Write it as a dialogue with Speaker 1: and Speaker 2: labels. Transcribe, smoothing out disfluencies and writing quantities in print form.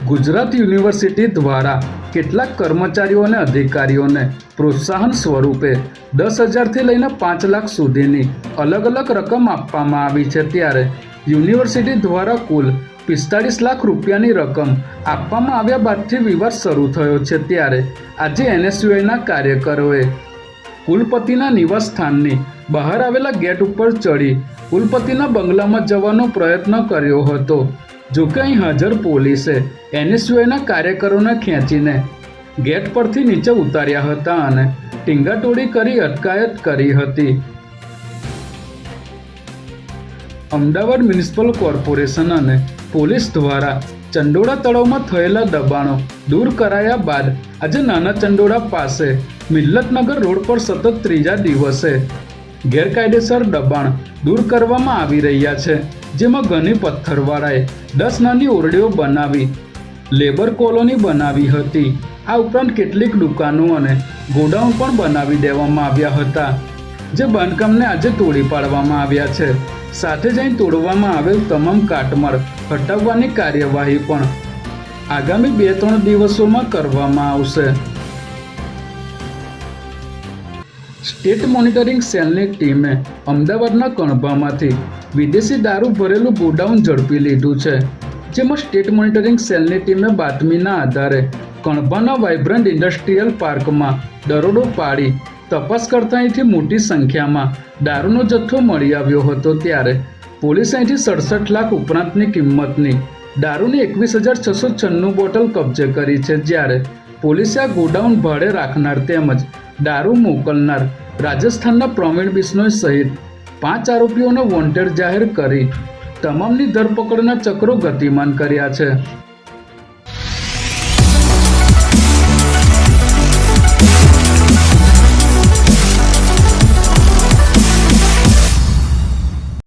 Speaker 1: Gujarat university દ્વારા કેટલાક કર્મચારીઓ અને અધિકારીઓને પ્રોત્સાહન સ્વરૂપે 10,000થી લઈને 5 લાખ સુધીની અલગ અલગ રકમ આપવામાં આવી છે। ત્યારે યુનિવર્સિટી દ્વારા કુલ 45 લાખ રૂપિયાની રકમ આપવામાં આવ્યા બાદથી વિવાદ શરૂ થયો છે। ત્યારે આજે એનએસયુઆઈના કાર્યકરોએ કુલપતિના નિવાસસ્થાનની બહાર આવેલા ગેટ ઉપર ચડી કુલપતિના બંગલામાં જવાનો પ્રયત્ન કર્યો હતો। જોકે અહીં હાજર પોલીસે એનએસયુઆઈના કાર્યકરોને ખેંચીને ગેટ પરથી નીચે ઉતાર્યા હતા અને ટીંગાટોળી કરી અટકાયત કરી હતી। અમદાવાદ મ્યુનિસિપલ કોર્પોરેશન અને પોલીસ દ્વારા ચંડોળા તળાવમાં થયેલા દબાણો દૂર કરાયા બાદ આજે નાના ચંડોળા પાસે મિલ્લતનગર રોડ પર સતત ત્રીજા દિવસે ગેરકાયદેસર દબાણ દૂર કરવામાં આવી રહ્યા છે, જેમાં ઘણી પથ્થરવાળાએ 10 નાની ઓરડીઓ બનાવી લેબર કોલોની બનાવી હતી। આ ઉપરાંત કેટલીક દુકાનો અને ગોડાઉન પણ બનાવી દેવામાં આવ્યા હતા, જે બાંધકામને આજે તોડી પાડવામાં આવ્યા છે। સાથે જ અહીં તોડવામાં આવેલ તમામ કાટમાળ હટાવવાની કાર્યવાહી પણ આગામી 2-3 દિવસોમાં કરવામાં આવશે। સ્ટેટ મોનિટરિંગ સેલની ટીમે અમદાવાદના કણભામાંથી વિદેશી દારૂ ભરેલું ગોડાઉન ઝડપી લીધું છે, જેમાં સ્ટેટ મોનિટરિંગ સેલની ટીમે બાતમીના આધારે કણભાના વાઇબ્રન્ટ ઇન્ડસ્ટ્રીયલ પાર્કમાં દરોડો પાડી તપાસ કરતા અહીંથી મોટી સંખ્યામાં દારૂનો જથ્થો મળી આવ્યો હતો। ત્યારે પોલીસે અહીંથી 67 લાખ ઉપરાંતની કિંમતની દારૂની 21,696 બોટલ કબજે કરી છે। જ્યારે પોલીસે આ ગોડાઉન ભાડે રાખનાર તેમજ દારૂ મોકલનાર રાજસ્થાનના પ્રવીણ બિશ્નોઈ સહિત 5 આરોપીઓને વોન્ટેડ જાહેર કરી તમામની ધરપકડના ચક્રો ગતિમાન કર્યા છે।